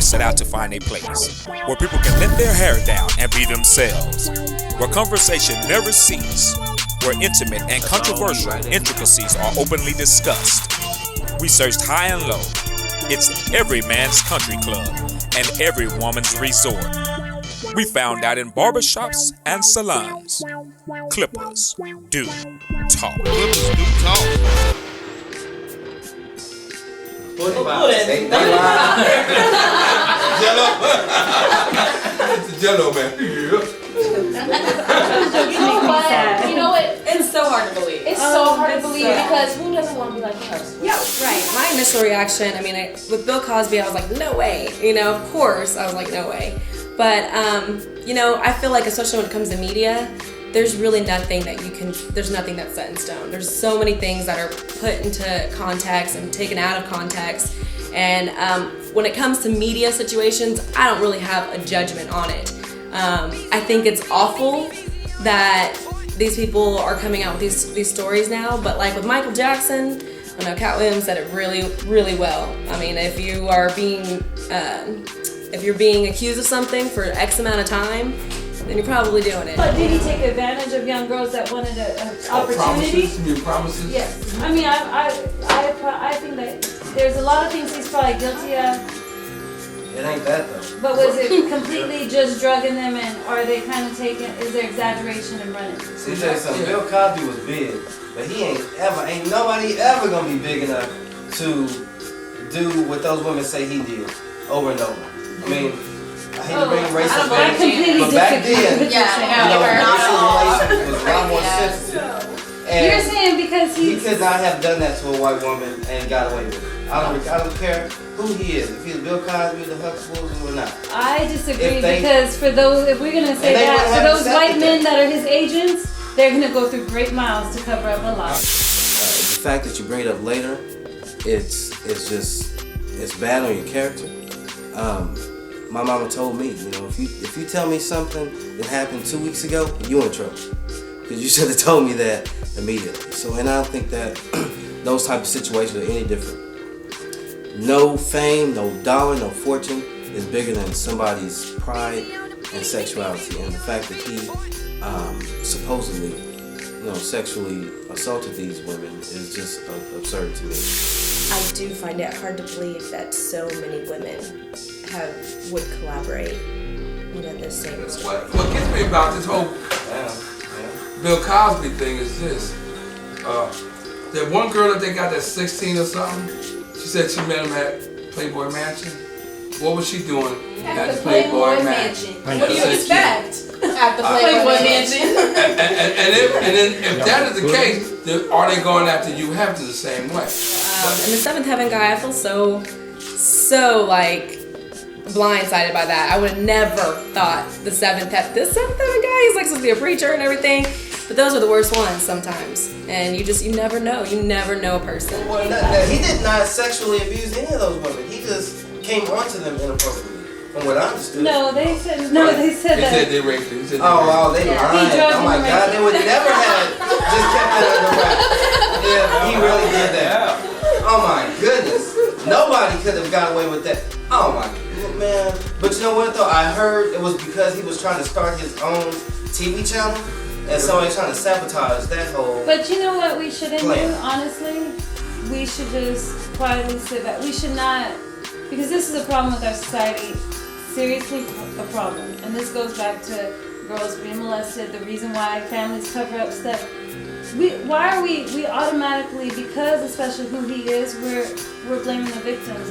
set out to find a place where people can let their hair down and be themselves, where conversation never ceases, where intimate and controversial intricacies are openly discussed. We searched high and low. It's every man's country club and every woman's resort. We found out in barbershops and salons. Clippers do talk. Clippers do talk. Jello. It's a Jello, man. You know what? It's so hard to believe. It's so hard to believe because who doesn't want to be like her? Yeah, right. My initial reaction, I mean, with Bill Cosby, I was like, no way. You know, of course, I was like, no way. But, you know, I feel like especially when it comes to media, there's really nothing that there's nothing that's set in stone. There's so many things that are put into context and taken out of context. And when it comes to media situations, I don't really have a judgment on it. I think it's awful that these people are coming out with these stories now, but like with Michael Jackson, I know Cat Williams said it really, really well. I mean, if you're being accused of something for X amount of time, then you're probably doing it. But did he take advantage of young girls that wanted an opportunity? Promises? Yes. I mean, I think that there's a lot of things he's probably guilty of. It ain't that though. But was it completely just drugging them, and are they kind of is there exaggeration in running? See, tell you something. Bill Cosby was big, but he ain't nobody ever gonna be big enough to do what those women say he did over and over. I mean, I hate to bring racism back, but back then, racial relations was a lot more sensitive. And you're saying because he could not have done that to a white woman and got away with it. I don't care who he is, if he's Bill Cosby, the Huxtables, or not. I disagree because if we're gonna say that, for those white men that are his agents, they're gonna go through great miles to cover up a lie. The fact that you bring it up later, it's bad on your character. My mama told me, you know, if you tell me something that happened 2 weeks ago, you in trouble, because you should have told me that immediately. So, and I don't think that those type of situations are any different. No fame, no dollar, no fortune is bigger than somebody's pride and sexuality. And the fact that he supposedly, you know, sexually assaulted these women is just absurd to me. I do find it hard to believe that so many women would collaborate in the same story. What gets me about this whole Bill Cosby thing is this. That one girl that they got that's 16 or something, she said she met him at Playboy Mansion. What was she doing at the Playboy Mansion? What do you expect at the Playboy Mansion? And then if that is the case, then are they going after you have to the same way? And the Seventh Heaven guy, I feel so like blindsided by that. I would have never thought the Seventh Heaven guy, he's like supposed to be a preacher and everything. But those are the worst ones sometimes. And you never know. You never know a person. Well, he did not sexually abuse any of those women. He just came onto them inappropriately, from what I understood. No, they said that. They said they raped her. They lied. Oh my God, they would never have just kept it under wraps. Yeah, he really did that. Oh my goodness. Nobody could have got away with that. Oh my man. But you know what though? I heard it was because he was trying to start his own TV channel. And somebody's trying to sabotage that whole. But you know what we shouldn't plan. do, honestly? We should just quietly sit back. We should not, because this is a problem with our society, seriously a problem. And this goes back to girls being molested, the reason why families cover up stuff. Why are we automatically, because especially who he is, we're blaming the victims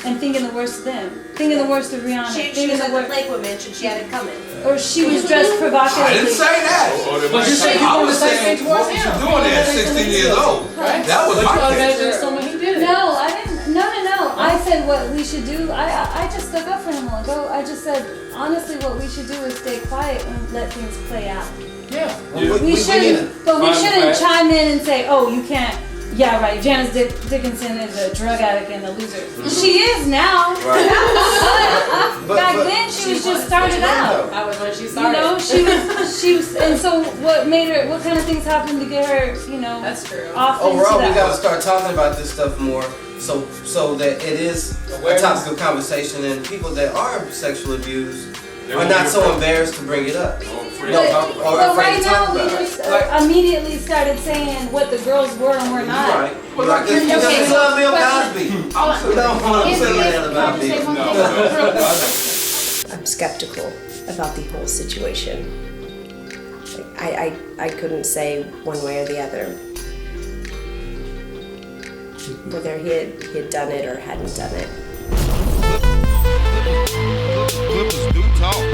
and thinking the worst of them, thinking the worst of Rihanna. She was at the Playboy Mansion. She had it coming. Or she was dressed provocatively. I didn't say that. But you said I was saying what was you doing there at 16 years old? Right. That was my case. No, I didn't. No. I said what we should do. I just stuck up for him a while ago. I just said honestly, what we should do is stay quiet and let things play out. Yeah. We shouldn't chime in and say, oh, you can't. Yeah, right. Janice Dickinson is a drug addict and a loser. She is now. Right. But back then, she was just started out. That was when she started. You know, she was, and so what made her? What kind of things happened to get her? You know, that's true. Off Overall, into we that. gotta start talking about this stuff more so that it is a topic of conversation, and people that are sexually abused are not so embarrassed to bring it up. But right now, we just immediately started saying what the girls were and were not. Right. Right. Because we love Bill Cosby. We don't want to say that about Bill. I'm skeptical about the whole situation. I couldn't say one way or the other whether he had done it or hadn't done it. Clippers do talk.